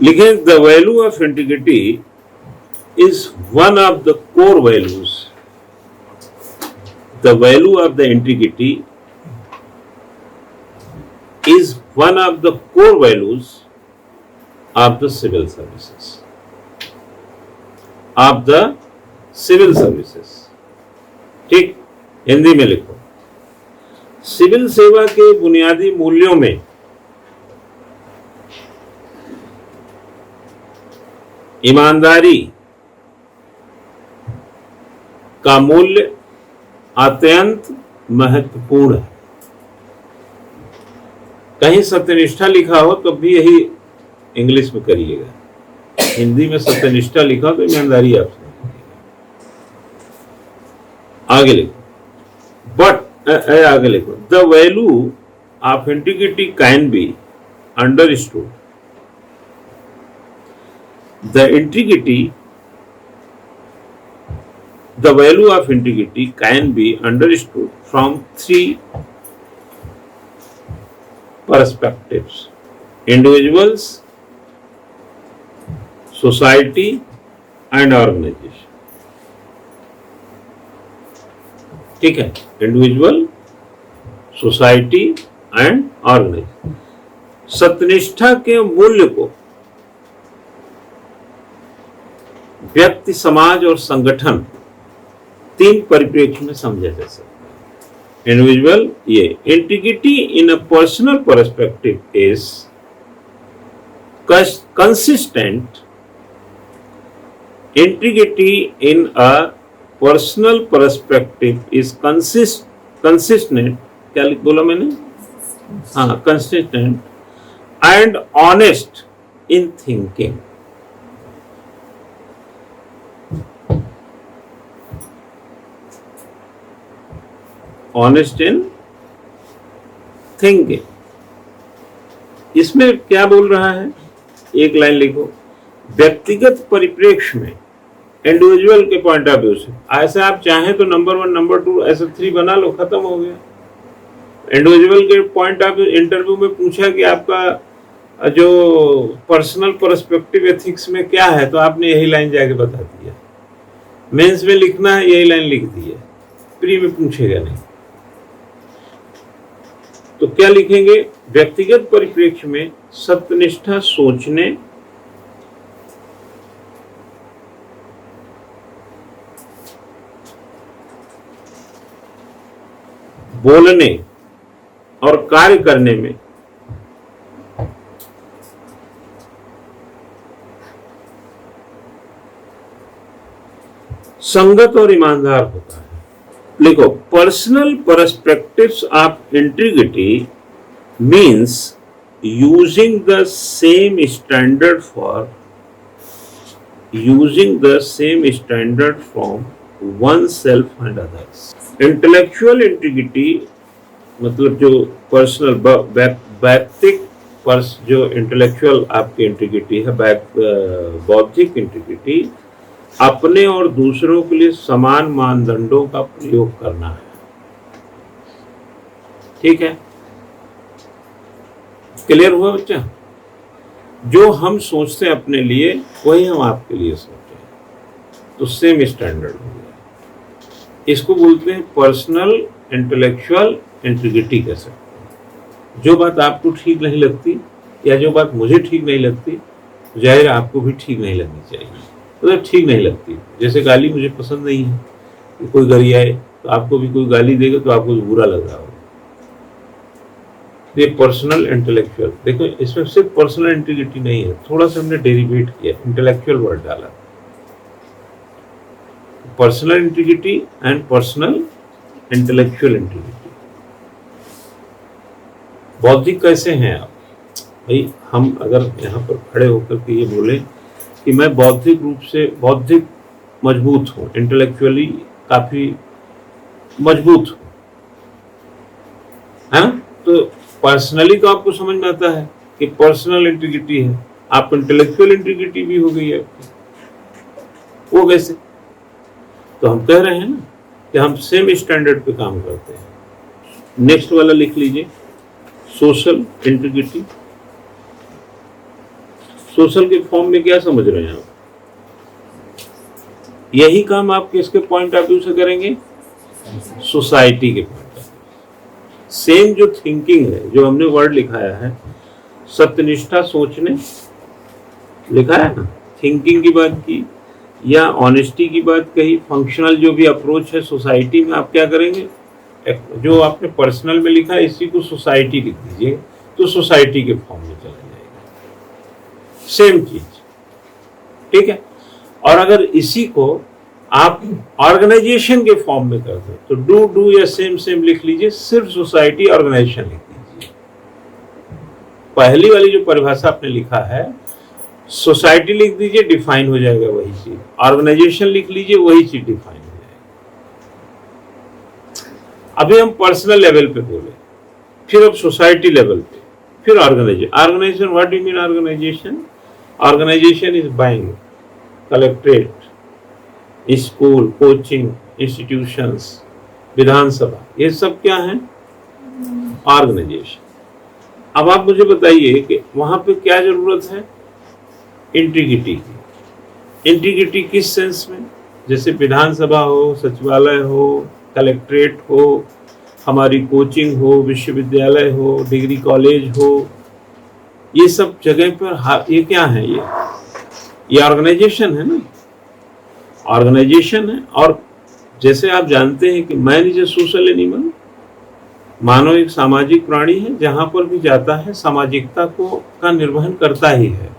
लिखें the value of integrity is one of the core values, the value of the integrity is one of the core values of the civil services, of the civil services. ठीक, हिंदी में लिखो, civil सेवा के बुनियादी मूल्यों में ईमानदारी का मूल्य अत्यंत महत्वपूर्ण है। कहीं सत्यनिष्ठा लिखा हो तो भी यही इंग्लिश में करिएगा, हिंदी में सत्यनिष्ठा लिखा हो तो ईमानदारी आप आगे लिखो। बट आगे लिखो, the value of integrity can be understood, the value of integrity can be understood from three perspectives: individuals, society and organization। ठीक है, इंडिविजुअल, सोसाइटी एंड ऑर्गेनाइजेशन। सत्यनिष्ठा के मूल्य को व्यक्ति, समाज और संगठन तीन परिप्रेक्ष्य में समझा जा सकता है। इंडिविजुअल, ये integrity in a personal perspective is consistent, integrity in a personal perspective is consistent, क्या बोला मैंने, हाँ, consistent and honest in thinking. Honest in thinking, इसमें क्या बोल रहा है, एक लाइन लिखो, व्यक्तिगत परिप्रेक्ष्य में, इंडिविजुअल के पॉइंट ऑफ व्यू से। ऐसा आप चाहें तो नंबर 1, नंबर 2 ऐसे 3 बना लो, खत्म हो गया। इंडिविजुअल के पॉइंट ऑफ व्यू, इंटरव्यू में पूछा कि आपका जो पर्सनल पर्सपेक्टिव एथिक्स में क्या है, तो आपने यही लाइन जाके बता दिया। मेंस में लिखना है, यही लाइन लिख दी है, प्री में पूछेगा नहीं। तो क्या लिखेंगे, व्यक्तिगत परिप्रेक्ष्य में सत्यनिष्ठा सोचने, बोलने और कार्य करने में संगत और ईमानदार होता है। लिखो, personal perspectives of integrity means using the same standard from one self and others. Intellectual integrity मतलब जो पर्सनल वैयक्तिक जो इंटेलेक्चुअल आपकी इंटीग्रिटी है, बौद्धिक इंटीग्रिटी, अपने और दूसरों के लिए समान मानदंडों का प्रयोग करना है। ठीक है, क्लियर हुआ बच्चा? जो हम सोचते हैं अपने लिए वही हम आपके लिए सोचते हैं, तो सेम स्टैंडर्ड हो गया। इसको बोलते हैं पर्सनल इंटेलेक्चुअल इंटीग्रिटी कह सकते हैं। जो बात आपको ठीक नहीं लगती या जो बात मुझे ठीक नहीं लगती, जाहिर आपको भी ठीक नहीं लगनी चाहिए। मतलब ठीक नहीं लगती, जैसे गाली मुझे पसंद नहीं है, कि कोई गाली आए तो आपको भी कोई गाली देगा तो आपको बुरा लग रहा होगा। ये पर्सनल इंटेलेक्चुअल, देखो इसमें सिर्फ पर्सनल इंटीग्रिटी नहीं है, थोड़ा सा हमने डेरिवेट किया, इंटेलेक्चुअल वर्ड डाला। Personal integrity and personal intellectual integrity. बौद्धिक कैसे हैं आप भाई? हम अगर यहाँ पर खड़े होकर के ये बोले कि मैं बौद्धिक रूप से बौद्धिक मजबूत हूँ, इंटेलेक्चुअली काफी मजबूत हूँ, हाँ, तो पर्सनली तो आपको समझ में आता है कि पर्सनल इंटीग्रिटी है, आप इंटेलेक्चुअल इंटीग्रिटी भी हो गई है आपकी। वो कैसे? तो हम कह रहे हैं ना कि हम सेम स्टैंडर्ड पे काम करते हैं। नेक्स्ट वाला लिख लीजिए, सोशल इंटीग्रिटी। सोशल के फॉर्म में क्या समझ रहे हैं आप? यही काम आप किसके पॉइंट ऑफ व्यू से करेंगे? सोसाइटी के पॉइंट ऑफ व्यू। सेम जो थिंकिंग है, जो हमने वर्ड लिखाया है, सत्यनिष्ठा सोचने लिखा है ना, थिंकिंग की बात की या ऑनेस्टी की बात कही, फंक्शनल जो भी अप्रोच है सोसाइटी में, आप क्या करेंगे? जो आपने पर्सनल में लिखा है इसी को सोसाइटी लिख दीजिए, तो सोसाइटी के फॉर्म में चला जाएगा। सेम चीज, ठीक है। और अगर इसी को आप ऑर्गेनाइजेशन के फॉर्म में कर दो तो डू या सेम सेम लिख लीजिए, सिर्फ सोसाइटी ऑर्गेनाइजेशन लिख दीजिए। पहली वाली जो परिभाषा आपने लिखा है, सोसाइटी लिख दीजिए, डिफाइन हो जाएगा वही चीज। ऑर्गेनाइजेशन लिख लीजिए, वही चीज डिफाइन हो जाएगा। अभी हम पर्सनल लेवल पे बोले, फिर अब सोसाइटी लेवल पे, फिर organisation. Organisation, what do you mean organisation? Organisation is bank, collectorate, school, coaching institutions, Vidhan Sabha, ये सब क्या है? ऑर्गेनाइजेशन। अब आप मुझे बताइए कि वहां पे क्या जरूरत है? इंटीग्रिटी की। इंटीग्रिटी किस सेंस में? जैसे विधानसभा हो, सचिवालय हो, कलेक्ट्रेट हो, हमारी कोचिंग हो, विश्वविद्यालय हो, डिग्री कॉलेज हो, ये सब जगह पर ये क्या है? ये ऑर्गेनाइजेशन है ना, ऑर्गेनाइजेशन है। और जैसे आप जानते हैं कि man is a social animal, मानव एक सामाजिक प्राणी है, जहां पर भी जाता है सामाजिकता का निर्वहन करता ही है।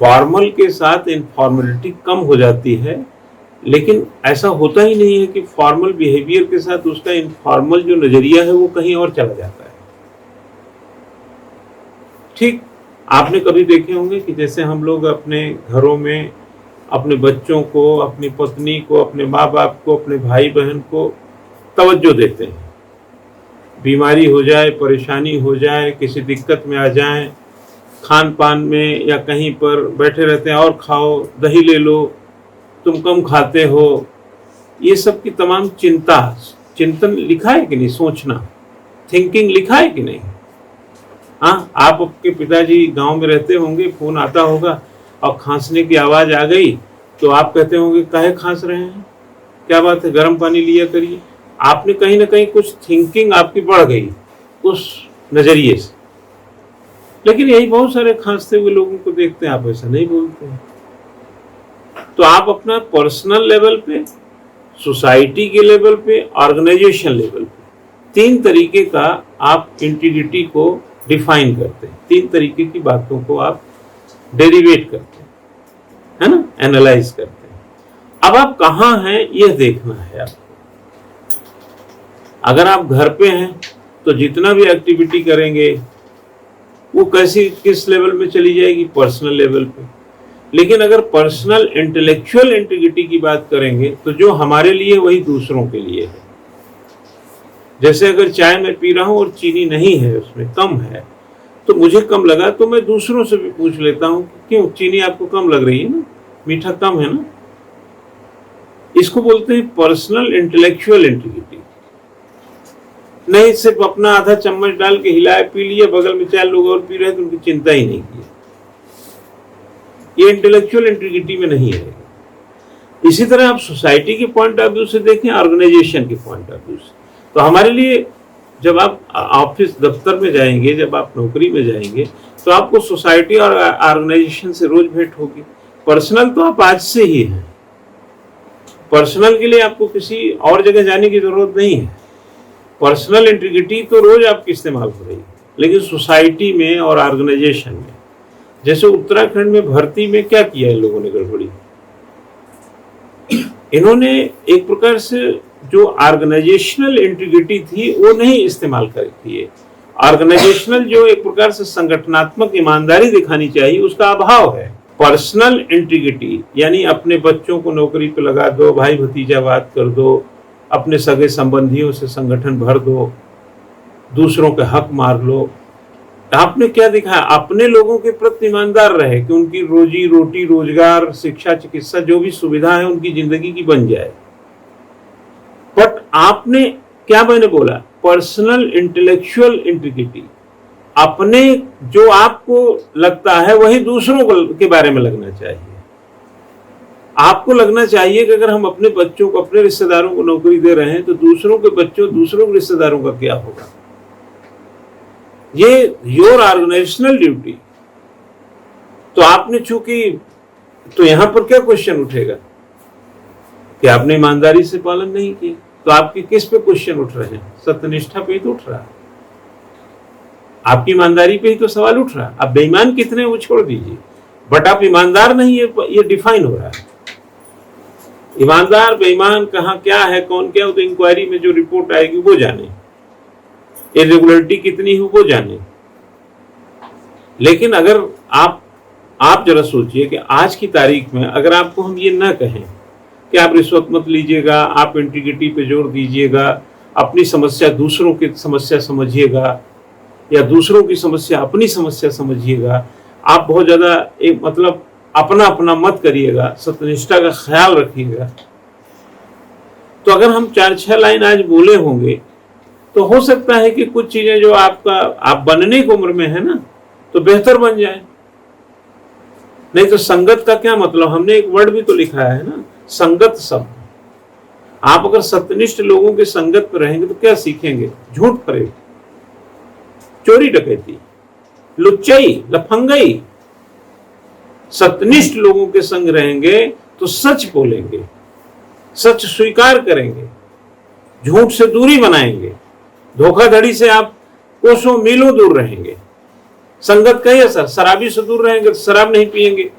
फॉर्मल के साथ इनफॉर्मेलिटी कम हो जाती है, लेकिन ऐसा होता ही नहीं है कि फॉर्मल बिहेवियर के साथ उसका इनफॉर्मल जो नजरिया है वो कहीं और चला जाता है। ठीक, आपने कभी देखे होंगे कि जैसे हम लोग अपने घरों में अपने बच्चों को, अपनी पत्नी को, अपने माँ बाप को, अपने भाई बहन को तवज्जो देते हैं। बीमारी हो जाए, परेशानी हो जाए, किसी दिक्कत में आ जाए, खान पान में या कहीं पर बैठे रहते हैं, और खाओ, दही ले लो, तुम कम खाते हो, ये सब की तमाम चिंतन लिखा है कि नहीं? सोचना, थिंकिंग लिखा है कि नहीं? हाँ, आप आपके पिताजी गांव में रहते होंगे, फोन आता होगा और खांसने की आवाज आ गई तो आप कहते होंगे काहे खांस रहे हैं, क्या बात है, गर्म पानी लिया करिए। आपने कहीं ना कहीं कुछ थिंकिंग आपकी बढ़ गई उस नजरिए से। लेकिन यही बहुत सारे खांसते हुए लोगों को देखते हैं, आप ऐसा नहीं बोलते हैं। तो आप अपना पर्सनल लेवल पे, सोसाइटी के लेवल पे, ऑर्गेनाइजेशन लेवल पे, तीन तरीके का आप इंटीग्रिटी को डिफाइन करते हैं, तीन तरीके की बातों को आप डेरिवेट करते हैं, है ना, एनालाइज करते हैं। अब आप कहाँ हैं यह देखना है आपको। अगर आप घर पे हैं तो जितना भी एक्टिविटी करेंगे वो किस लेवल में चली जाएगी? पर्सनल लेवल पे। लेकिन अगर पर्सनल इंटेलेक्चुअल इंटीग्रिटी की बात करेंगे तो जो हमारे लिए वही दूसरों के लिए है। जैसे अगर चाय मैं पी रहा हूं और चीनी नहीं है, उसमें कम है, तो मुझे कम लगा तो मैं दूसरों से भी पूछ लेता हूं क्यों चीनी आपको कम लग रही है ना, मीठा कम है ना। इसको बोलते हैं पर्सनल इंटेलेक्चुअल इंटीग्रिटी। नहीं सिर्फ अपना आधा चम्मच डाल के हिलाए पी लिया, बगल में 4 लोग और पी रहे तो उनकी चिंता ही नहीं की, ये इंटेलेक्चुअल इंटीग्रिटी में नहीं है। इसी तरह आप सोसाइटी के पॉइंट ऑफ व्यू से देखें, ऑर्गेनाइजेशन के पॉइंट ऑफ व्यू से, तो हमारे लिए जब आप ऑफिस दफ्तर में जाएंगे, जब आप नौकरी में जाएंगे, तो आपको सोसाइटी और ऑर्गेनाइजेशन से रोज भेंट होगी। पर्सनल तो आप आज से ही हैं, पर्सनल के लिए आपको किसी और जगह जाने की जरूरत नहीं है। पर्सनल इंटीग्रिटी तो रोज आपकी इस्तेमाल हो रही है। लेकिन सोसाइटी में और ऑर्गेनाइजेशन में, जैसे उत्तराखंड में भर्ती में क्या किया इन लोगों ने गड़बड़ी, इन्होंने एक प्रकार से जो ऑर्गेनाइजेशनल इंटीग्रिटी थी वो नहीं इस्तेमाल किए। ऑर्गेनाइजेशनल जो एक प्रकार से संगठनात्मक ईमानदारी दिखानी चाहिए उसका अभाव है। पर्सनल इंटीग्रिटी यानी अपने बच्चों को नौकरी पे लगा दो, भाई भतीजावाद कर दो, अपने सगे संबंधियों से संगठन भर दो, दूसरों के हक मार लो। आपने क्या दिखाया? अपने लोगों के प्रति ईमानदार रहे कि उनकी रोजी रोटी, रोजगार, शिक्षा, चिकित्सा जो भी सुविधा है उनकी जिंदगी की बन जाए। बट आपने क्या, मैंने बोला पर्सनल इंटेलेक्चुअल इंटीग्रिटी, अपने जो आपको लगता है वही दूसरों के बारे में लगना चाहिए। आपको लगना चाहिए कि अगर हम अपने बच्चों को, अपने रिश्तेदारों को नौकरी दे रहे हैं तो दूसरों के बच्चों, दूसरों के रिश्तेदारों का क्या होगा। ये योर ऑर्गेनाइजेशनल ड्यूटी। तो आपने चूंकि, तो यहां पर क्या क्वेश्चन उठेगा कि आपने ईमानदारी से पालन नहीं किया, तो आपके किस पे क्वेश्चन उठ रहे हैं? सत्यनिष्ठा पे ही तो उठ रहा है, आपकी ईमानदारी पे ही तो सवाल उठ रहा है। आप बेईमान कितने वो छोड़ दीजिए, बट आप ईमानदार नहीं, ये डिफाइन हो रहा है। ईमानदार बेईमान कहाँ क्या है, कौन क्या हो, तो इंक्वायरी में जो रिपोर्ट आएगी वो जाने, इरेगुलरिटी कितनी हो वो जाने। लेकिन अगर आप जरा सोचिए कि आज की तारीख में अगर आपको हम ये ना कहें कि आप रिश्वत मत लीजिएगा, आप इंटीग्रिटी पे जोर दीजिएगा, अपनी समस्या दूसरों की समस्या समझिएगा, या दूसरों की समस्या अपनी समस्या समझिएगा, आप बहुत ज्यादा एक मतलब अपना अपना मत करिएगा, सत्यनिष्ठा का ख्याल रखिएगा। तो अगर हम 4-6 लाइन आज बोले होंगे तो हो सकता है कि कुछ चीजें जो आप बनने की उम्र में है ना, तो बेहतर बन जाए। नहीं तो संगत का क्या मतलब, हमने एक वर्ड भी तो लिखा है ना, संगत शब्द। आप अगर सत्यनिष्ठ लोगों के संगत में रहेंगे तो क्या सीखेंगे? झूठ फरेब, चोरी डकैती, लुच्चाई, लफंगई। सत्यनिष्ठ लोगों के संग रहेंगे तो सच बोलेंगे, सच स्वीकार करेंगे, झूठ से दूरी बनाएंगे, धोखाधड़ी से आप कोसों मीलों दूर रहेंगे। संगत का ही असर, शराबी से दूर रहेंगे तो शराब नहीं पिएंगे,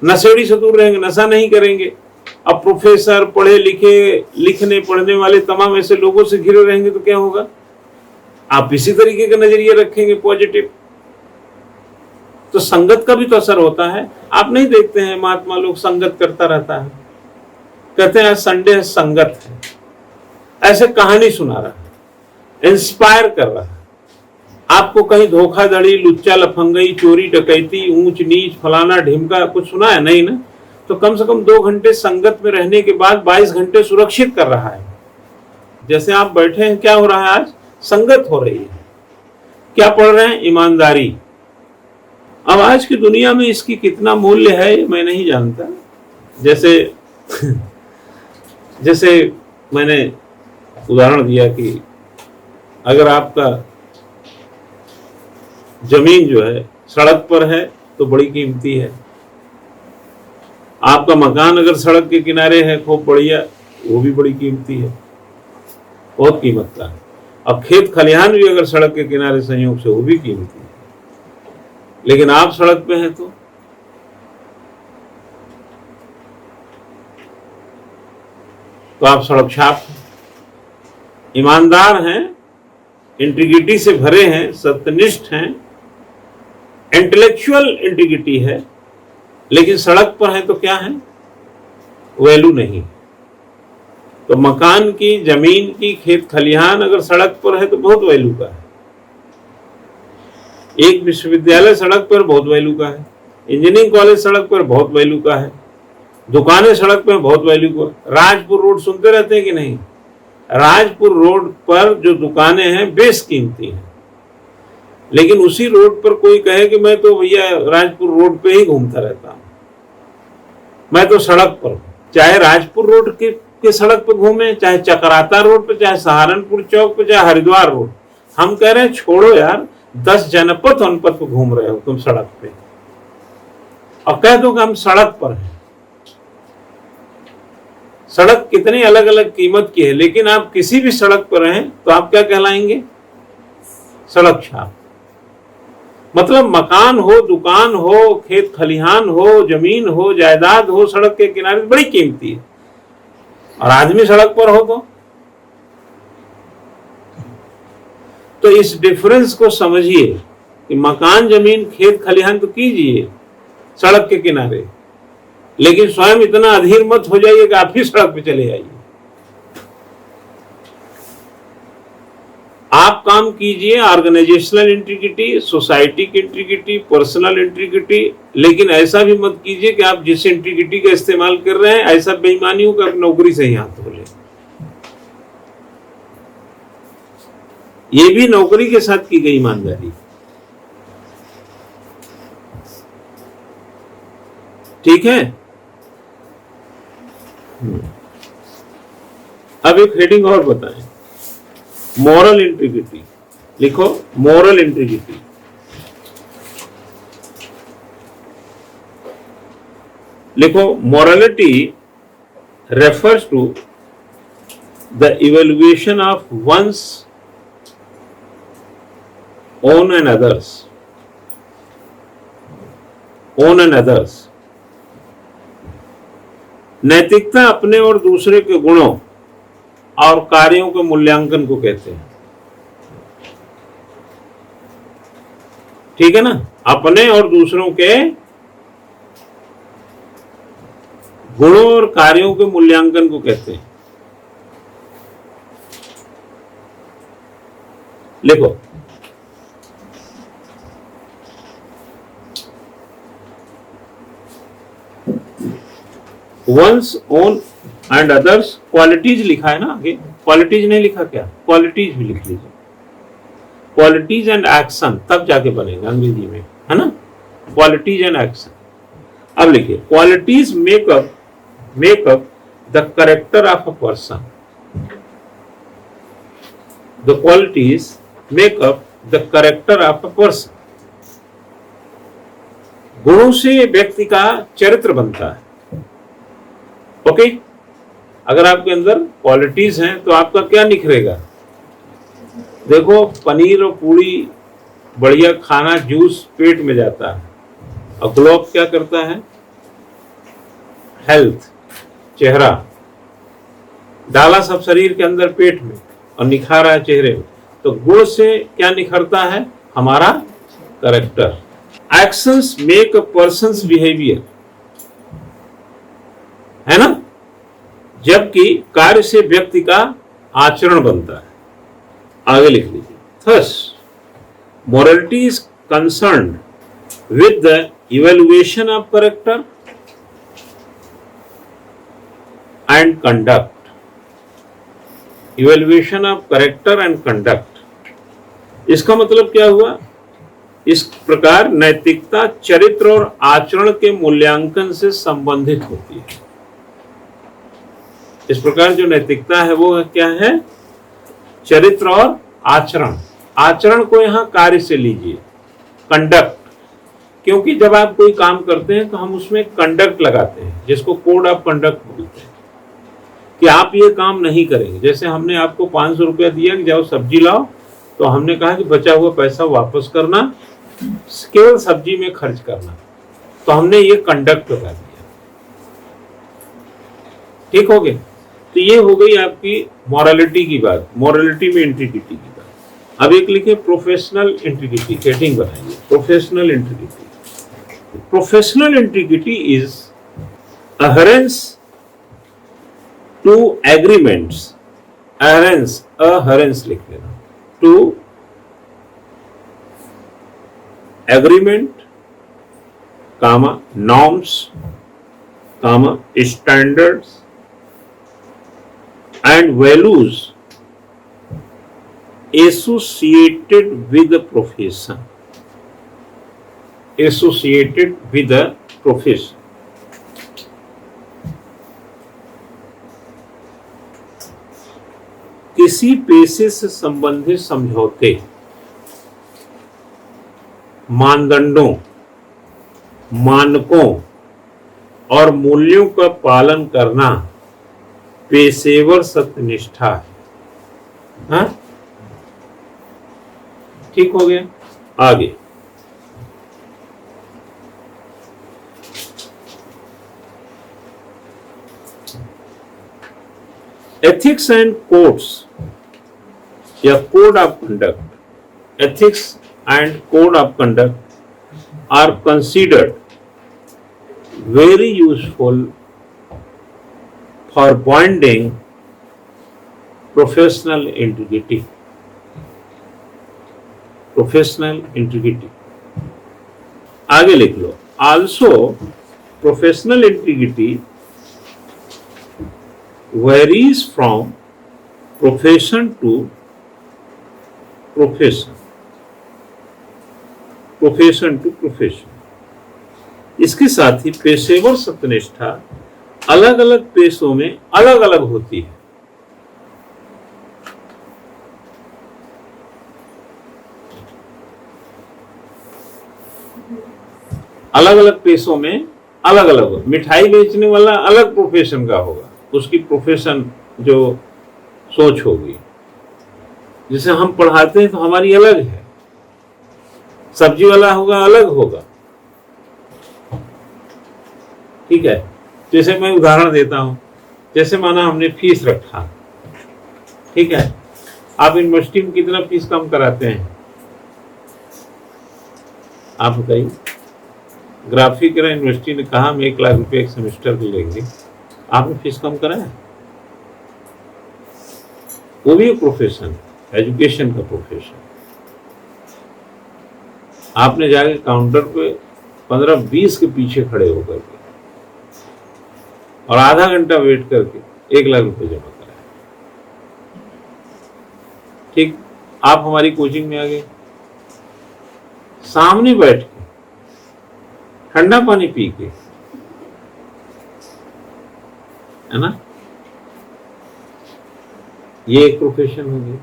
नशेड़ी से दूर रहेंगे, नशा नहीं करेंगे। अब प्रोफेसर, पढ़े लिखे, लिखने पढ़ने वाले तमाम ऐसे लोगों से घिरे रहेंगे तो क्या होगा? आप इसी तरीके का नजरिया रखेंगे, पॉजिटिव। तो संगत का भी तो असर होता है। आप नहीं देखते हैं महात्मा लोग संगत करता रहता है, कहते हैं आज संडे है, संगत है, ऐसे कहानी सुना रहा है, इंस्पायर कर रहा है आपको। कहीं धोखाधड़ी, लुच्चा लफंगई, चोरी डकैती, ऊंच नीच, फलाना ढिमका कुछ सुना है? नहीं ना। तो कम से कम 2 घंटे संगत में रहने के बाद 22 घंटे सुरक्षित कर रहा है। जैसे आप बैठे हैं, क्या हो रहा है आज? संगत हो रही है। क्या पढ़ रहे हैं? ईमानदारी। अब आज की दुनिया में इसकी कितना मूल्य है मैं नहीं जानता। जैसे मैंने उदाहरण दिया कि अगर आपका जमीन जो है सड़क पर है तो बड़ी कीमती है, आपका मकान अगर सड़क के किनारे है खूब बढ़िया, वो भी बड़ी कीमती है, बहुत कीमत का है। अब खेत खलिहान भी अगर सड़क के किनारे संयोग से, वो भी कीमती है। लेकिन आप सड़क पे हैं तो आप सड़क छाप, ईमानदार हैं, इंटीग्रिटी से भरे हैं, सत्यनिष्ठ हैं, इंटेलेक्चुअल इंटीग्रिटी है, लेकिन सड़क पर है तो क्या है? वैल्यू नहीं। तो मकान की, जमीन की, खेत खलिहान अगर सड़क पर है तो बहुत वैल्यू का है। एक विश्वविद्यालय सड़क पर बहुत वैल्यू का है, इंजीनियरिंग कॉलेज सड़क पर बहुत वैल्यू का है, दुकानें सड़क पर बहुत वैल्यू का। राजपुर रोड सुनते रहते हैं कि नहीं? राजपुर रोड पर जो दुकानें हैं बेशकीमती हैं, लेकिन उसी रोड पर कोई कहे कि मैं तो भैया राजपुर रोड पे ही घूमता रहता हूं, मैं तो सड़क पर, चाहे राजपुर रोड के सड़क पर घूमे, चाहे चकराता रोड पे, चाहे सहारनपुर चौक पे, चाहे हरिद्वार रोड। हम कह रहे हैं छोड़ो यार, 10 जनपद वनपद पे घूम रहे हो तुम सड़क पे, और कह दो कि हम सड़क पर हैं। सड़क कितनी अलग अलग कीमत की है, लेकिन आप किसी भी सड़क पर हैं तो आप क्या कहलाएंगे? सड़क छाप। मतलब मकान हो, दुकान हो, खेत खलिहान हो, जमीन हो, जायदाद हो, सड़क के किनारे बड़ी कीमती है, और आदमी सड़क पर हो तो इस डिफरेंस को समझिए कि मकान, जमीन, खेत खलिहान तो कीजिए सड़क के किनारे, लेकिन स्वयं इतना अधीर मत हो जाइए कि आप ही सड़क पे चले जाइए। आप काम कीजिए, ऑर्गेनाइजेशनल इंटीग्रिटी, सोसाइटी की इंटीग्रिटी, पर्सनल इंटीग्रिटी, लेकिन ऐसा भी मत कीजिए कि आप जिस इंटीग्रिटी का इस्तेमाल कर रहे हैं ऐसा बेईमानी हो कि आप नौकरी से ही हाथ धो लें। ये भी नौकरी के साथ की गई ईमानदारी। ठीक है। अब एक हेडिंग और बताएं, मॉरल इंटीग्रिटी। लिखो मॉरल इंटीग्रिटी। लिखो morality refers to the evaluation of one's own and others. नैतिकता अपने और दूसरे के गुणों और कार्यों के मूल्यांकन को कहते हैं। ठीक है ना, अपने और दूसरों के गुणों और कार्यों के मूल्यांकन को कहते हैं। लिखो one's own and others, qualities लिखा है ना आगे, क्वालिटीज नहीं लिखा क्या, क्वालिटीज भी लिख लीजिए। क्वालिटीज एंड एक्शन तब जाके बनेगा अंग्रेजी में, है ना, क्वालिटीज एंड एक्शन। अब लिखिए qualities makeup the character of a person. The qualities makeup the character of a person. गुणों से व्यक्ति का चरित्र बनता है। ओके, अगर आपके अंदर क्वालिटीज हैं तो आपका क्या निखरेगा। देखो पनीर और पूरी बढ़िया खाना, जूस पेट में जाता है, और ग्लो अप क्या करता है, हेल्थ, चेहरा डाला सब शरीर के अंदर पेट में और निखारा है चेहरे में। तो गुण से क्या निखरता है, हमारा character. Actions make a persons behaviour, है ना, जबकि कार्य से व्यक्ति का आचरण बनता है। आगे लिख लीजिए, thus morality is concerned with the evaluation of character and conduct. Evaluation of character and conduct, इसका मतलब क्या हुआ, इस प्रकार नैतिकता चरित्र और आचरण के मूल्यांकन से संबंधित होती है। इस प्रकार जो नैतिकता है वो क्या है, चरित्र और आचरण। आचरण को यहां कार्य से लीजिए, कंडक्ट, क्योंकि जब आप कोई काम करते हैं तो हम उसमें कंडक्ट लगाते हैं, जिसको कोड ऑफ कंडक्ट बोलते हैं, कि आप ये काम नहीं करेंगे। जैसे हमने आपको 500 रुपया दिया कि जाओ सब्जी लाओ, तो हमने कहा कि बचा हुआ पैसा वापस करना, केवल सब्जी में खर्च करना, तो हमने ये कंडक्ट लगा दिया। ठीक हो गया, तो ये हो गई आपकी मॉरलिटी की बात, मॉरलिटी में इंटीग्रिटी की बात। अब एक लिखे प्रोफेशनल इंटीग्रिटी, हेडिंग बनाइए, professional integrity. Professional integrity is adherence to agreements, adherence लिख लेना, to agreement, comma norms, comma standards and values associated with the profession, associated with the profession। किसी पेशे से संबंधित समझौते, मानदंडों, मानकों और मूल्यों का पालन करना पेशेवर सत्यनिष्ठा है। हाँ? ठीक हो गया। आगे एथिक्स एंड कोड्स या code of conduct, ethics and code of conduct are considered very useful for bonding professional integrity, professional integrity। आगे लिख लो, also professional integrity varies from profession to profession, profession to profession। इसके साथ ही पेशेवर सत्यनिष्ठा अलग अलग पेशों में अलग अलग होती है। अलग अलग पेशों में अलग अलग, मिठाई बेचने वाला अलग प्रोफेशन का होगा, उसकी प्रोफेशन जो सोच होगी। जिसे हम पढ़ाते हैं तो हमारी अलग है, सब्जी वाला होगा अलग होगा। ठीक है, जैसे मैं उदाहरण देता हूं, जैसे माना हमने फीस रखा, ठीक है, आप यूनिवर्सिटी में कितना फीस कम कराते हैं? आप बताइए। ग्राफिक यूनिवर्सिटी ने कहा हम 1 लाख रुपए एक सेमेस्टर के लेंगे, आपने फीस कम कराया? वो भी एक प्रोफेशन, एजुकेशन का प्रोफेशन। आपने जाके काउंटर पे 15-20 के पीछे खड़े होकर के और आधा घंटा वेट करके 1 लाख रुपए जमा कराया। ठीक, आप हमारी कोचिंग में आ गए, सामने बैठ के ठंडा पानी पी के, है ना, ये एक प्रोफेशन हो गई।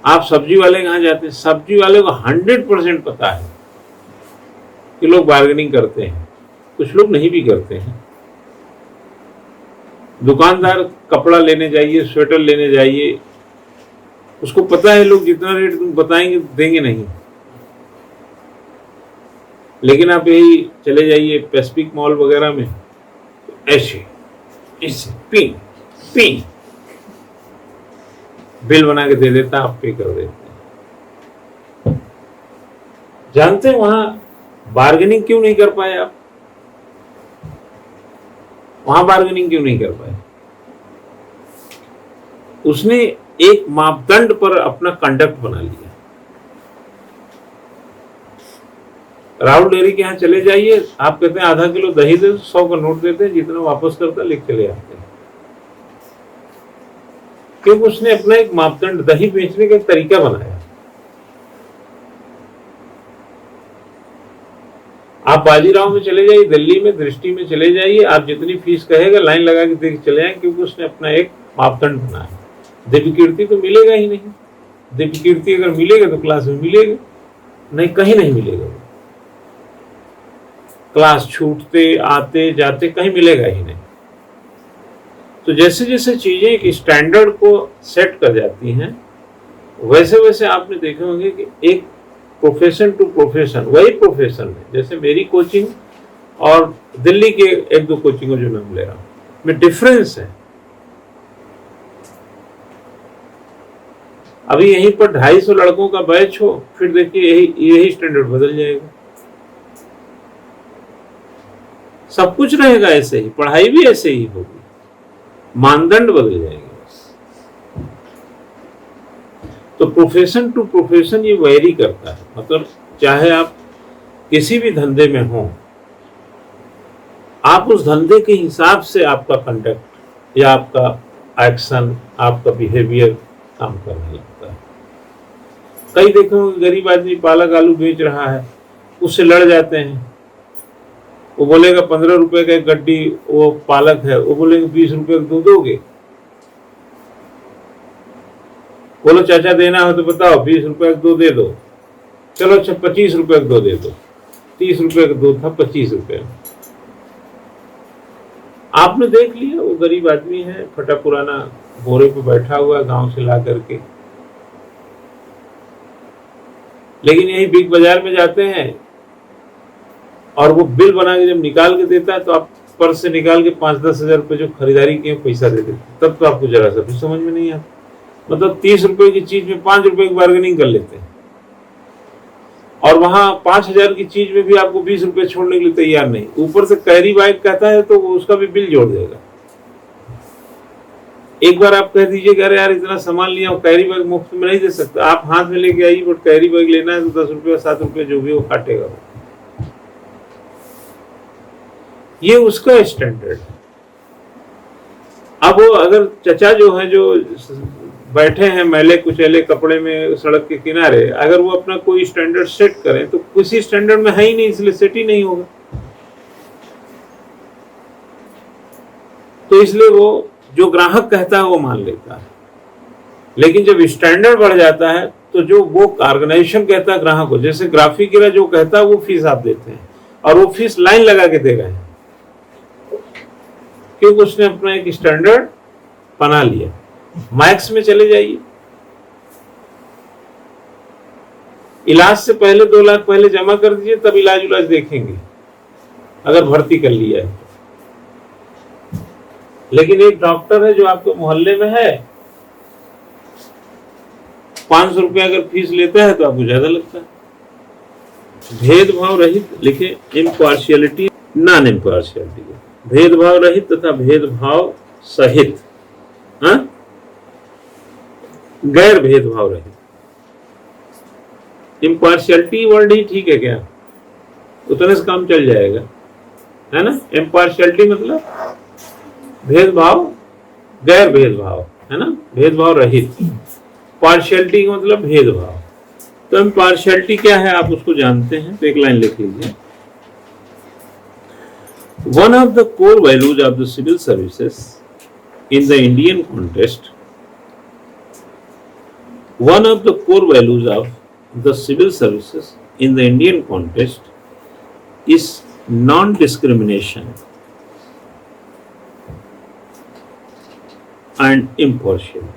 आप सब्जी वाले कहाँ जाते हैं? सब्जी वाले को 100% पता है कि लोग बार्गेनिंग करते हैं, कुछ लोग नहीं भी करते हैं। दुकानदार कपड़ा लेने जाइए, स्वेटर लेने जाइए, उसको पता है लोग जितना रेट बताएंगे देंगे नहीं। लेकिन आप यही चले जाइए पैसिफिक मॉल वगैरह में, ऐसे ऐसे पी पी बिल बना के दे देता, आप पे कर देते हैं। जानते हैं वहां बार्गेनिंग क्यों नहीं कर पाए आप? वहां बार्गेनिंग क्यों नहीं कर पाए? उसने एक मापदंड पर अपना कंडक्ट बना लिया। राहुल डेयरी के यहाँ चले जाइए, आप कहते हैं आधा किलो दही दे, 100 का नोट देते हैं, जितना वापस करता लिख के ले आते हैं। क्योंकि उसने अपना एक मापदंड, दही बेचने का एक तरीका बनाया। आप बाजीराव में चले जाइए, दिल्ली में दृष्टि में चले जाइए, आप जितनी फीस कहेगा लाइन लगा के देख चले आए, क्योंकि उसने अपना एक मापदंड बनाया। दिव्य कीर्ति तो मिलेगा ही नहीं। दिव्य कीर्ति अगर मिलेगा तो क्लास में मिलेगा, नहीं कहीं नहीं मिलेगा। क्लास छूटते आते जाते कहीं मिलेगा ही नहीं। तो जैसे जैसे चीजें एक स्टैंडर्ड को सेट कर जाती हैं, वैसे वैसे आपने देखे होंगे कि एक प्रोफेशन टू प्रोफेशन, वही प्रोफेशन है। जैसे मेरी कोचिंग और दिल्ली के 1-2 कोचिंगों जो मैं ले रहा हूं, में डिफरेंस है। अभी यहीं पर 250 लड़कों का बैच हो, फिर देखिए यही स्टैंडर्ड बदल जाएगा। सब कुछ रहेगा ऐसे ही, पढ़ाई भी ऐसे ही होगी, मानदंड बदल जाएंगे बस। तो प्रोफेशन टू प्रोफेशन ये वेरी करता है। मतलब चाहे आप किसी भी धंधे में हो, आप उस धंधे के हिसाब से आपका कंडक्ट या आपका एक्शन, आपका बिहेवियर काम करने लगता है। कई देखो गरीब आदमी पालक आलू बेच रहा है, उससे लड़ जाते हैं। वो बोलेगा 15 रुपए का एक गड्डी वो पालक है, वो बोलेंगे 20 रुपए का दो दोगे? बोलो चाचा देना हो तो बताओ, 20 रुपए का 2 दे दो। चलो अच्छा 25 रुपए का 2 दे दो। 30 रुपए का 2 था, 25 रुपए। आपने देख लिया वो गरीब आदमी है, फटा पुराना बोरे पे बैठा हुआ गांव से ला करके। लेकिन यही बिग बाजार में जाते हैं और वो बिल बना के जब निकाल के देता है तो आप पर्स से निकाल के 5-10 हजार रुपए जो खरीदारी के पैसा दे देते, तब तो आपको जरा सा भी समझ में नहीं आता। मतलब 30 रुपए की चीज में 5 रुपए की बार्गेनिंग कर लेते हैं, और वहां 5,000 की चीज में भी आपको 20 रुपए छोड़ने के लिए तैयार नहीं। ऊपर से कैरी बैग कहता है तो वो उसका भी बिल जोड़ देगा। एक बार आप कह दीजिए कि अरे यार इतना सामान लिया, कैरी बैग मुफ्त में नहीं दे सकता, आप हाथ में लेके आइए, बट कैरी बैग लेना है तो 10 रुपये 7 रुपये जो भी वो काटेगा। ये उसका स्टैंडर्ड है। अब वो अगर चचा जो है, जो बैठे हैं मैले कुचैले कपड़े में सड़क के किनारे, अगर वो अपना कोई स्टैंडर्ड सेट करें तो किसी स्टैंडर्ड में है ही नहीं, इसलिए सेट ही नहीं होगा। तो इसलिए वो जो ग्राहक कहता है वो मान लेता है। लेकिन जब स्टैंडर्ड बढ़ जाता है तो जो वो ऑर्गेनाइजेशन कहता है ग्राहक को, जैसे ग्राफिक जो कहता है वो फीस आप देते हैं, और वो फीस लाइन लगा के दे रहे हैं, क्योंकि उसने अपना एक स्टैंडर्ड बना लिया। मैक्स में चले जाइए, इलाज से पहले 2 लाख पहले जमा कर दीजिए, तब इलाज उलाज देखेंगे अगर भर्ती कर लिया है। लेकिन एक डॉक्टर है जो आपके मोहल्ले में है, 500 रुपया अगर फीस लेता है तो आपको ज्यादा लगता है। भेदभाव रहित लिखे, इम्पार्शियलिटी, नॉन इम्पार्शियलिटी, भेदभाव रहित तथा भेदभाव सहित, हाँ, गैर भेदभाव रहित। इम्पार्शियलिटी वर्ड ही ठीक है क्या? उतने से काम चल जाएगा, है ना। इम्पार्शियलिटी मतलब भेदभाव, गैर भेदभाव, है ना, भेदभाव रहित। पार्शियलिटी का मतलब भेदभाव। तो इम्पार्शियलिटी क्या है आप उसको जानते हैं, तो एक लाइन लिख लीजिए। One of the core values of the civil services in the Indian context, one of the core values of the civil services in the Indian context is non-discrimination and impartiality.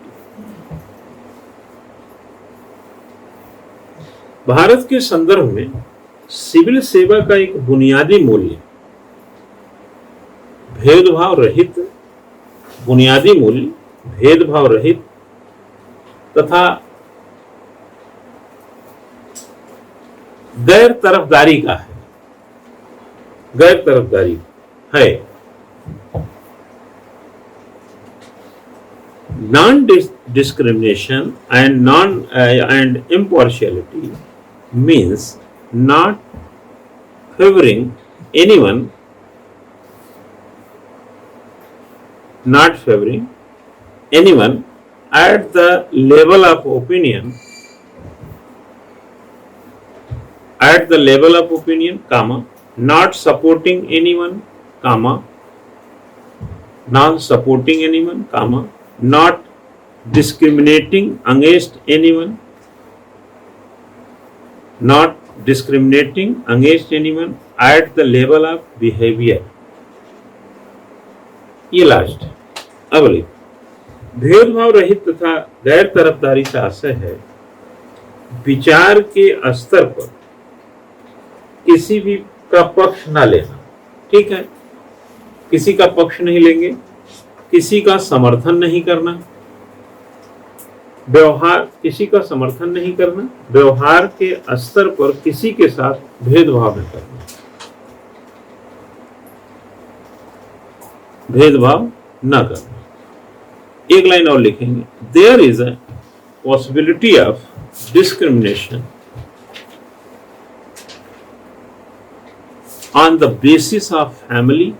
Bharat के संदर्भ में civil सेवा का एक बुनियादी मूल्य भेदभाव रहित, बुनियादी मूल्य भेदभाव रहित तथा गैर तरफदारी का है, गैर तरफदारी है। Non discrimination and impartiality means not favouring anyone, not favoring anyone at the level of opinion, at the level of opinion, comma, not supporting anyone, comma, not supporting anyone, comma, not discriminating against anyone, not discriminating against anyone at the level of behavior. ये last. अब भेदभाव रहित तथा गैर तरफदारी का आशय है विचार के स्तर पर किसी भी का पक्ष ना लेना, ठीक है, किसी का पक्ष नहीं लेंगे, किसी का समर्थन नहीं करना, व्यवहार, किसी का समर्थन नहीं करना, व्यवहार के स्तर पर किसी के साथ भेदभाव न करना, भेदभाव न करना। एक लाइन और लिखेंगे, there is a possibility of discrimination on the basis of family,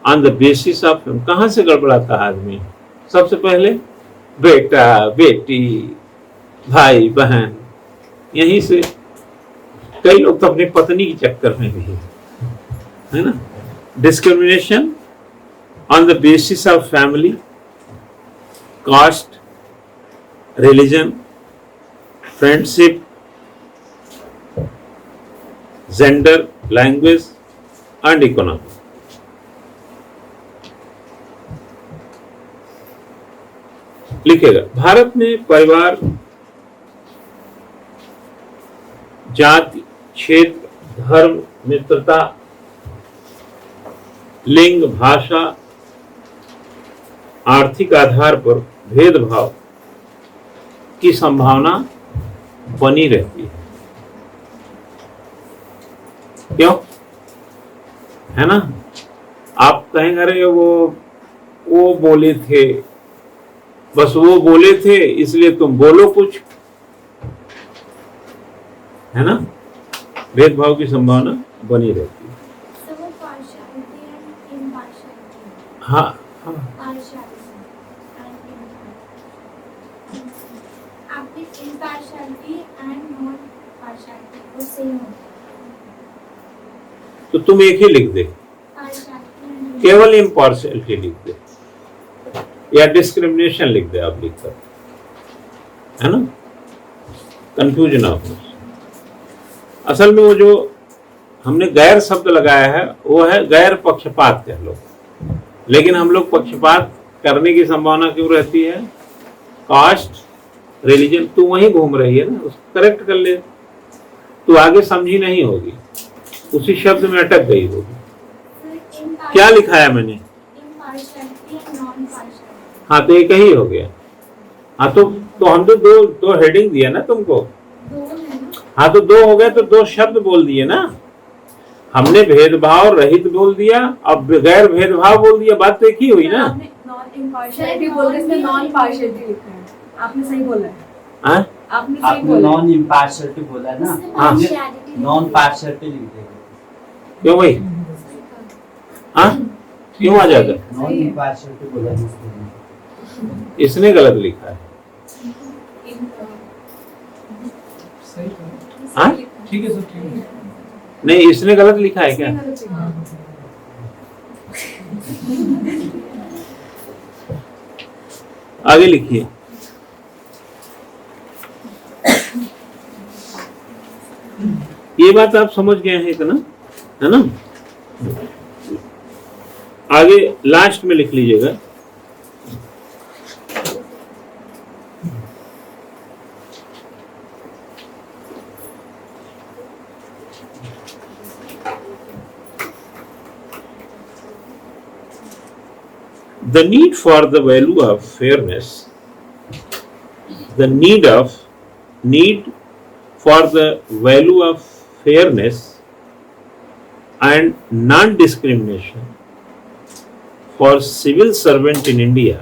on the basis of, कहां से गड़बड़ाता है आदमी? सबसे पहले बेटा बेटी भाई बहन, यहीं से कई लोग तो अपनी पत्नी के चक्कर में भी है ना। Discrimination on the basis of family, caste, religion, friendship, gender, language and economy. लिखेगा, भारत में परिवार, जाति, क्षेत्र, धर्म, मित्रता, लिंग, भाषा, आर्थिक आधार पर भेदभाव की संभावना बनी रहती है। क्यों? है ना। आप कहेंगे अरे वो बोले थे, बस वो बोले थे इसलिए तुम बोलो कुछ, है ना। भेदभाव की संभावना बनी रहती है। हाँ हाँ, तो तुम एक ही लिख दे, केवल इम्पार्शियलिटी लिख दे या डिस्क्रिमिनेशन लिख दे आप लिखकर, है ना, कंफ्यूजन आप। असल में वो जो हमने गैर शब्द लगाया है वो है गैर पक्षपात कह लो, लेकिन हम लोग पक्षपात करने की संभावना क्यों रहती है? कास्ट, रिलीजन, तू वहीं घूम रही है ना, उसको करेक्ट कर ले, तू आगे समझी नहीं होगी, उसी शब्द में अटक गई होगी। क्या लिखा है मैंने? हाँ तो एक ही हो गया। हाँ तो हम तो दो हेडिंग दिया ना तुमको। हाँ तो दो हो गए तो दो शब्द बोल दिए ना, हमने भेदभाव रहित बोल दिया, अब गैर भेदभाव बोल दिया, बात तो एक ही हुई ना। आपने सही बोला है। हाँ? आपने सही बोला, नॉन इम्पार्शियलिटी बोला ना, नॉन पार्शियलिटी लिख देगा। क्यों भाई? हाँ क्यों आ जाएगा? नॉन इम्पार्शियलिटी बोला इसने गलत लिखा है। हाँ ठीक है सर, ठीक है। नहीं, इसने गलत लिखा है क्या? आगे लिखिए। ये बात आप समझ गए हैं इतना, है ना? आगे लास्ट में लिख लीजिएगा। The need for the value of fairness, the need for the value of fairness and non-discrimination for civil servants in India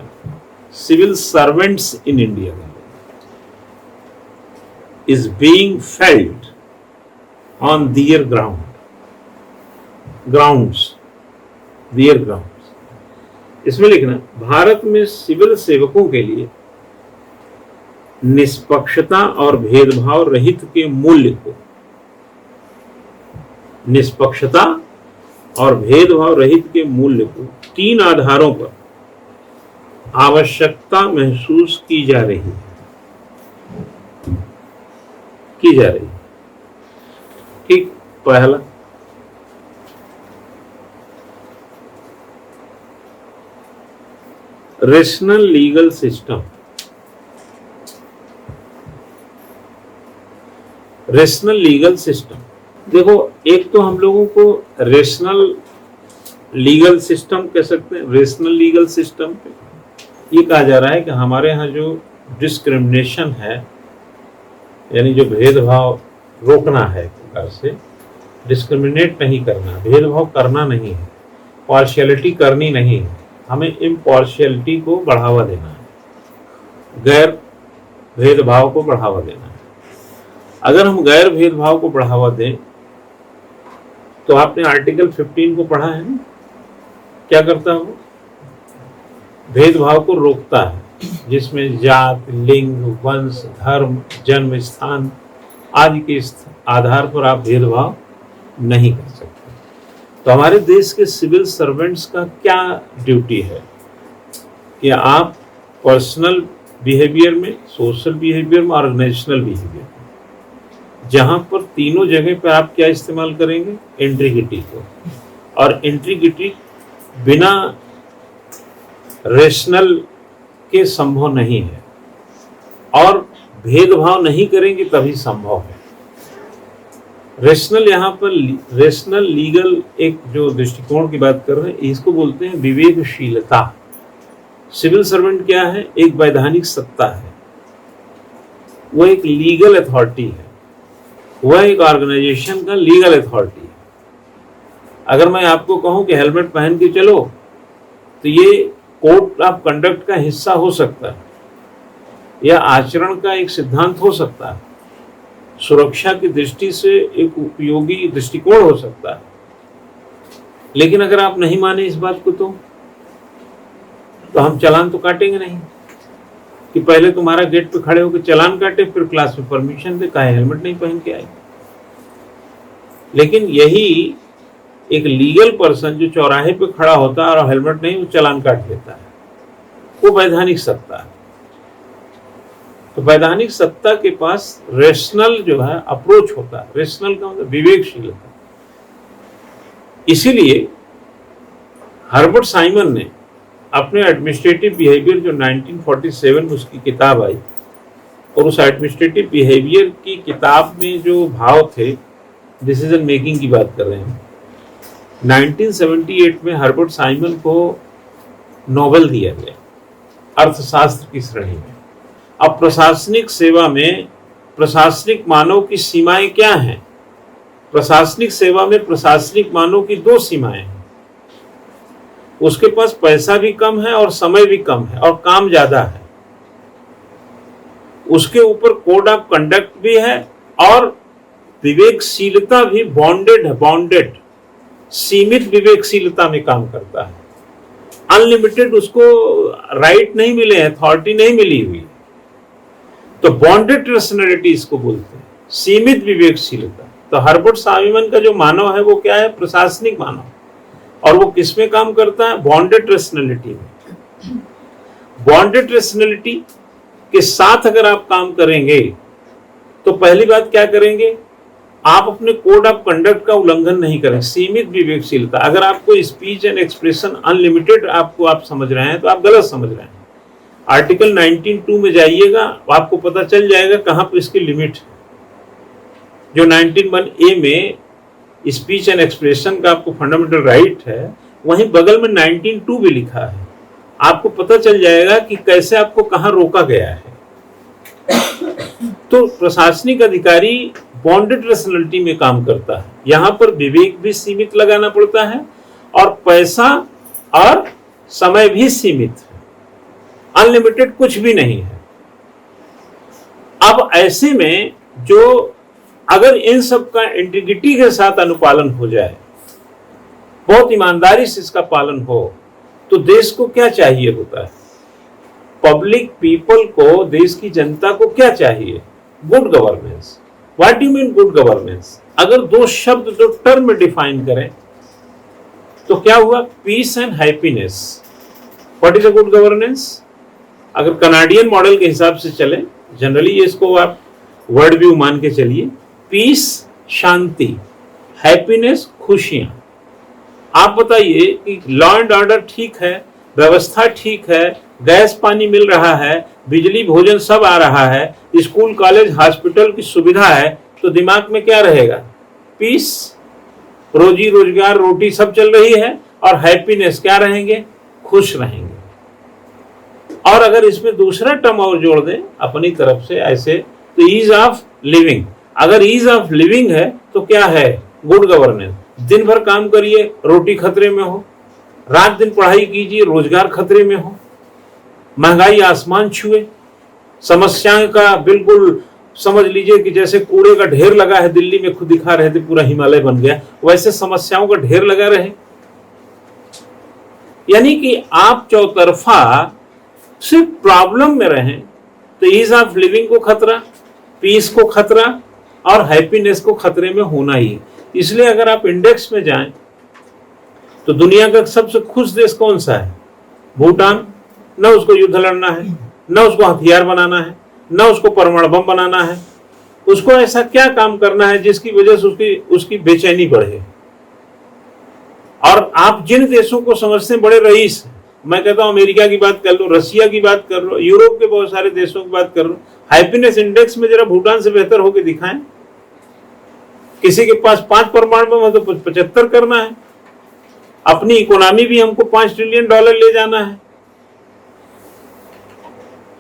is being felt on their grounds. इसमें लिखना, भारत में सिविल सेवकों के लिए निष्पक्षता और भेदभाव रहित के मूल्य को, निष्पक्षता और भेदभाव रहित के मूल्य को 3 आधारों पर आवश्यकता महसूस की जा रही है। ठीक, पहला, rational legal system. Rational legal system, देखो एक तो हम लोगों को रेशनल लीगल सिस्टम कह सकते हैं। रेशनल लीगल सिस्टम पे ये कहा जा रहा है कि हमारे यहाँ जो डिस्क्रिमिनेशन है, यानी जो भेदभाव रोकना है, एक प्रकार से डिस्क्रिमिनेट नहीं करना, भेदभाव करना नहीं है, पार्शियलिटी करनी नहीं है, हमें इम्पार्शियलिटी को बढ़ावा देना है, गैर भेदभाव को बढ़ावा देना है। अगर हम गैर भेदभाव को बढ़ावा दें तो आपने आर्टिकल 15 को पढ़ा है ना, क्या करता है वो? भेदभाव को रोकता है, जिसमें जात, लिंग, वंश, धर्म, जन्म स्थान आदि के आधार पर आप भेदभाव नहीं कर सकते। तो हमारे देश के सिविल सर्वेंट्स का क्या ड्यूटी है कि आप पर्सनल बिहेवियर में, सोशल बिहेवियर में, ऑर्गेनाइजेशनल बिहेवियर में, जहां पर तीनों जगह पर आप क्या इस्तेमाल करेंगे? इंटीग्रिटी को। और इंटीग्रिटी बिना रेशनल के संभव नहीं है, और भेदभाव नहीं करेंगे तभी संभव है। रेशनल, यहाँ पर रेशनल लीगल एक जो दृष्टिकोण की बात कर रहे हैं, इसको बोलते हैं विवेकशीलता। सिविल सर्वेंट क्या है? एक वैधानिक सत्ता है, वह एक लीगल अथॉरिटी है, वह एक ऑर्गेनाइजेशन का लीगल अथॉरिटी है। अगर मैं आपको कहूं कि हेलमेट पहन के चलो, तो ये कोड ऑफ कंडक्ट का हिस्सा हो सकता है, या आचरण का एक सिद्धांत हो सकता है, सुरक्षा की दृष्टि से एक उपयोगी दृष्टिकोण हो सकता है। लेकिन अगर आप नहीं माने इस बात को, तो हम चालान तो काटेंगे नहीं कि पहले तुम्हारा गेट पे खड़े होकर चालान काटे, फिर क्लास में परमिशन दे, काहे हेलमेट नहीं पहन के आए। लेकिन यही एक लीगल पर्सन जो चौराहे पे खड़ा होता है और हेलमेट नहीं, वो चालान काट देता है, वो वैधानिक सत्ता है। तो वैधानिक सत्ता के पास रेशनल जो है अप्रोच होता है। रेशनल का मतलब विवेकशीलता। इसीलिए हर्बर्ट साइमन ने अपने एडमिनिस्ट्रेटिव बिहेवियर जो 1947 में उसकी किताब आई, और उस एडमिनिस्ट्रेटिव बिहेवियर की किताब में जो भाव थे, डिसीजन मेकिंग की बात कर रहे हैं, 1978 में हर्बर्ट साइमन को नोबेल दिया गया अर्थशास्त्र की श्रेणी में। अब प्रशासनिक सेवा में प्रशासनिक मानव की सीमाएं क्या हैं? प्रशासनिक सेवा में प्रशासनिक मानव की दो सीमाएं हैं। उसके पास पैसा भी कम है और समय भी कम है और काम ज्यादा है। उसके ऊपर कोड ऑफ कंडक्ट भी है और विवेकशीलता भी बॉन्डेड है, बॉन्डेड, सीमित विवेकशीलता में काम करता है। अनलिमिटेड उसको राइट नहीं मिले, अथॉरिटी नहीं मिली हुई। तो बॉन्डेड रेशनैलिटी इसको बोलते हैं, सीमित विवेकशीलता। तो हर्बर्ट साइमन का जो मानव है वो क्या है? प्रशासनिक मानव। और वो किस में काम करता है? बॉन्डेड रेशनैलिटी में। बॉन्डेड रेशनैलिटी के साथ अगर आप काम करेंगे तो पहली बात क्या करेंगे? आप अपने कोड ऑफ कंडक्ट का उल्लंघन नहीं करें। सीमित विवेकशीलता। अगर आपको स्पीच एंड एक्सप्रेशन अनलिमिटेड आपको आप समझ रहे हैं तो आप गलत समझ रहे हैं। आर्टिकल 19(2) में जाइएगा, आपको पता चल जाएगा कहां पर इसकी लिमिट है। जो 19(1) में स्पीच एंड एक्सप्रेशन का आपको फंडामेंटल राइट है, वहीं बगल में 19(2) भी लिखा है। आपको पता चल जाएगा कि कैसे आपको कहां रोका गया है। तो प्रशासनिक अधिकारी बॉन्डेड रेशनैलिटी में काम करता है। यहां पर विवेक भी सीमित लगाना पड़ता है और पैसा और समय भी सीमित है। अनलिमिटेड कुछ भी नहीं है। अब ऐसे में जो अगर इन सब का इंटीग्रिटी के साथ अनुपालन हो जाए, बहुत ईमानदारी से इसका पालन हो, तो देश को क्या चाहिए होता है? पब्लिक पीपल को, देश की जनता को क्या चाहिए? Good governance. What do you mean good governance? अगर दो शब्द, दो टर्म डिफाइन करें तो क्या हुआ? Peace and happiness. What is a good governance? अगर कनाडियन मॉडल के हिसाब से चले, जनरली इसको आप वर्ड व्यू मान के चलिए। पीस शांति, हैप्पीनेस खुशियां। आप बताइए कि लॉ एंड ऑर्डर ठीक है, व्यवस्था ठीक है, गैस पानी मिल रहा है, बिजली भोजन सब आ रहा है, स्कूल कॉलेज हॉस्पिटल की सुविधा है, तो दिमाग में क्या रहेगा? पीस, रोजी रोजगार रोटी सब चल रही है, और हैप्पीनेस क्या रहेंगे? खुश रहेंगे। और अगर इसमें दूसरा टर्म और जोड़ दें अपनी तरफ से ऐसे, तो ईज ऑफ लिविंग। अगर ईज ऑफ लिविंग है तो क्या है? Good governance. दिन भर काम करिए, रोटी खतरे में हो, रात दिन पढ़ाई कीजिए, रोजगार खतरे में हो, महंगाई आसमान छुए, समस्याएं का बिल्कुल समझ लीजिए कि जैसे कूड़े का ढेर लगा है, दिल्ली में खुद दिखा रहे थे पूरा हिमालय बन गया, वैसे समस्याओं का ढेर लगा रहे। यानी कि आप चौतरफा सिर्फ प्रॉब्लम में रहें तो ईज ऑफ लिविंग को खतरा, पीस को खतरा और हैप्पीनेस को खतरे में होना ही। इसलिए अगर आप इंडेक्स में जाएं तो दुनिया का सबसे खुश देश कौन सा है? भूटान। न उसको युद्ध लड़ना है, न उसको हथियार बनाना है, न उसको परमाणु बम बनाना है। उसको ऐसा क्या काम करना है जिसकी वजह से उसकी बेचैनी बढ़े। और आप जिन देशों को समझते हैं बड़े रईस, मैं कहता हूं अमेरिका की बात कर लो, रशिया की बात कर लो, यूरोप के बहुत सारे देशों की बात कर लो, हैप्पीनेस इंडेक्स में जरा भूटान से बेहतर होकर दिखाएं। किसी के पास 5 परमाणु बम है तो 75 करना है। अपनी इकोनॉमी भी हमको $5 ट्रिलियन ले जाना है।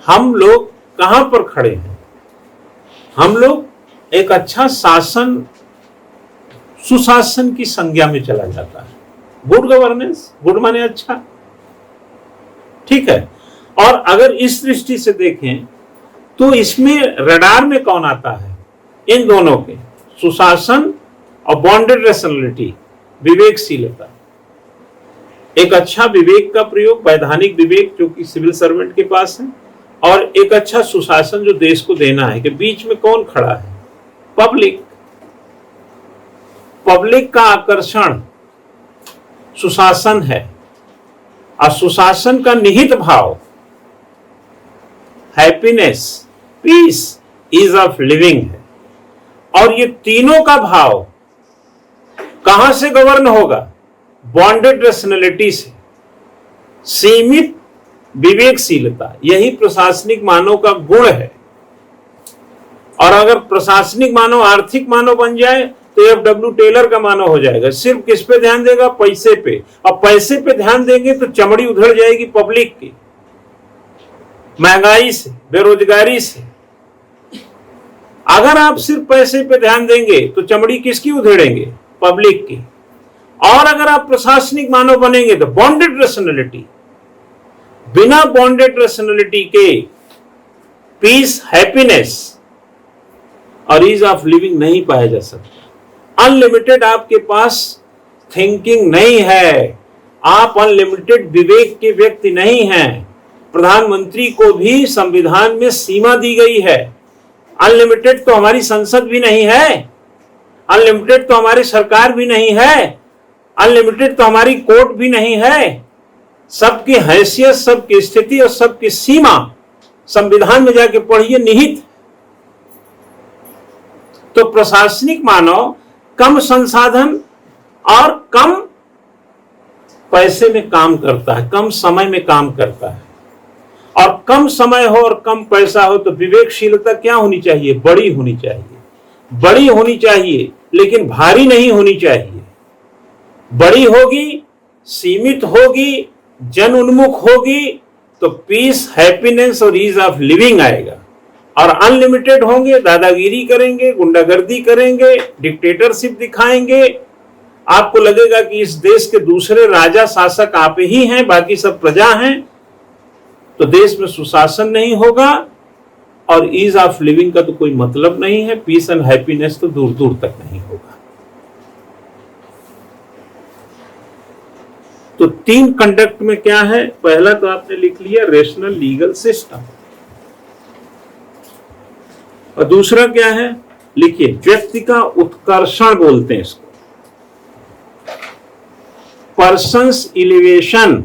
हम लोग कहां पर खड़े हैं? हम लोग एक अच्छा शासन, सुशासन की संज्ञा में चला जाता है। गुड गवर्नेंस, गुड माने अच्छा, ठीक है। और अगर इस दृष्टि से देखें तो इसमें रडार में कौन आता है? इन दोनों के, सुशासन और बॉन्डेड रेशनैलिटी, विवेकशीलता। एक अच्छा विवेक का प्रयोग, वैधानिक विवेक जो कि सिविल सर्वेंट के पास है, और एक अच्छा सुशासन जो देश को देना है, कि बीच में कौन खड़ा है? पब्लिक। पब्लिक का आकर्षण सुशासन है, और सुशासन का निहित भाव happiness, peace, ease of living है। और ये तीनों का भाव कहां से गवर्न होगा? बॉन्डेड रेशनैलिटी से, सीमित विवेकशीलता। यही प्रशासनिक मानव का गुण है। और अगर प्रशासनिक मानव आर्थिक मानव बन जाए तो एफडब्ल्यू टेलर का मानव हो जाएगा। सिर्फ किस पे ध्यान देगा? पैसे पे। और पैसे पे ध्यान देंगे तो चमड़ी उधड़ जाएगी पब्लिक की, महंगाई से, बेरोजगारी से। अगर आप सिर्फ पैसे पे ध्यान देंगे तो चमड़ी किसकी उधेड़ेंगे? पब्लिक की। और अगर आप प्रशासनिक मानव बनेंगे तो बॉन्डेड रेशनैलिटी, बिना बॉन्डेड रेशनैलिटी के पीस, हैप्पीनेस और ईज ऑफ लिविंग नहीं पाया जा सकता। अनलिमिटेड आपके पास थिंकिंग नहीं है, आप अनलिमिटेड विवेक के व्यक्ति नहीं हैं। प्रधानमंत्री को भी संविधान में सीमा दी गई है। अनलिमिटेड तो हमारी संसद भी नहीं है, अनलिमिटेड तो हमारी सरकार भी नहीं है, अनलिमिटेड तो हमारी कोर्ट भी नहीं है। सबकी हैसियत, सबकी स्थिति और सबकी सीमा संविधान में जाके पढ़िए, निहित। तो प्रशासनिक मानव कम संसाधन और कम पैसे में काम करता है, कम समय में काम करता है। और कम समय हो और कम पैसा हो तो विवेकशीलता क्या होनी चाहिए? बड़ी होनी चाहिए। बड़ी होनी चाहिए लेकिन भारी नहीं होनी चाहिए। बड़ी होगी, सीमित होगी, जन उन्मुख होगी तो पीस, हैप्पीनेस और ईज ऑफ लिविंग आएगा। और अनलिमिटेड होंगे, दादागिरी करेंगे, गुंडागर्दी करेंगे, डिक्टेटरशिप दिखाएंगे। आपको लगेगा कि इस देश के दूसरे राजा शासक आप ही हैं, बाकी सब प्रजा हैं। तो देश में सुशासन नहीं होगा और ईज ऑफ लिविंग का तो कोई मतलब नहीं है। पीस एंड हैप्पीनेस तो दूर दूर तक नहीं होगा। तो 3 कंडक्ट में क्या है? पहला तो आपने लिख लिया रेशनल लीगल सिस्टम, और दूसरा क्या है? लिखिए व्यक्ति का उत्कर्षण बोलते हैं इसको, पर्सन्स इलिवेशन,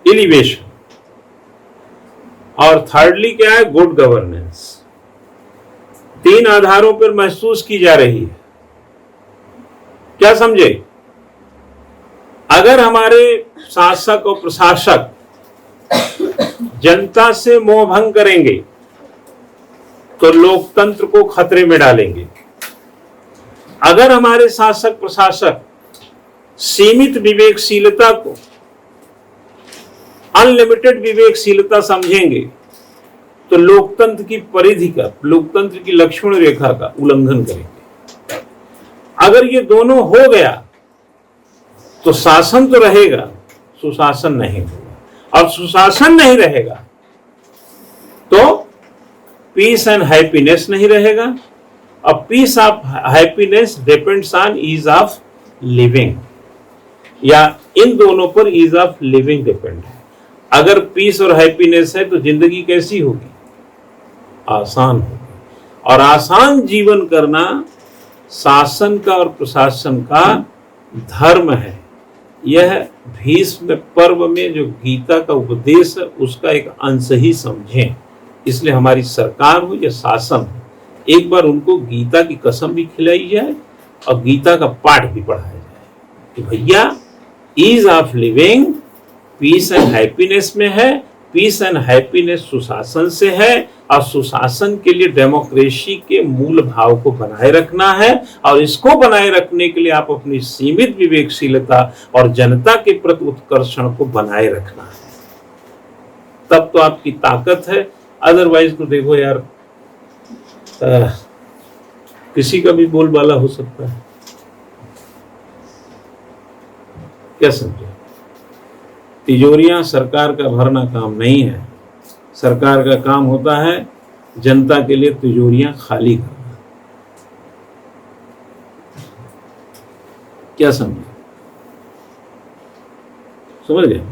इलिवेशन। और थर्डली क्या है? Good governance. 3 आधारों पर महसूस की जा रही है। क्या समझे? अगर हमारे शासक और प्रशासक जनता से मोह भंग करेंगे तो लोकतंत्र को खतरे में डालेंगे। अगर हमारे शासक प्रशासक सीमित विवेकशीलता को अनलिमिटेड विवेकशीलता समझेंगे तो लोकतंत्र की परिधि का, लोकतंत्र की लक्ष्मण रेखा का उल्लंघन करेंगे। अगर ये दोनों हो गया तो शासन तो रहेगा, सुशासन नहीं होगा। और सुशासन नहीं रहेगा तो पीस एंड हैप्पीनेस नहीं रहेगा। अब peace of happiness depends on ease of living, या इन दोनों पर ईज ऑफ लिविंग डिपेंड है। अगर पीस और हैप्पीनेस है तो जिंदगी कैसी होगी? आसान होगी। और आसान जीवन करना शासन का और प्रशासन का धर्म है। यह भीष्म पर्व में जो गीता का उपदेश है उसका एक अंश ही समझें। इसलिए हमारी सरकार हो या शासन हो, एक बार उनको गीता की कसम भी खिलाई जाए और गीता का पाठ भी पढ़ाया जाए कि भैया ease of living peace and happiness में है। पीस एंड हैप्पीनेस सुशासन से है, और सुशासन के लिए डेमोक्रेसी के मूल भाव को बनाए रखना है। और इसको बनाए रखने के लिए आप अपनी सीमित विवेकशीलता और जनता के प्रति उत्कर्षण को बनाए रखना है, तब तो आपकी ताकत है। अदरवाइज तो देखो यार, किसी का भी बोलबाला हो सकता है। क्या समझे? तिजोरियां सरकार का भरना काम नहीं है। सरकार का काम होता है जनता के लिए तिजोरियां खाली करना। क्या समझे? समझ गए?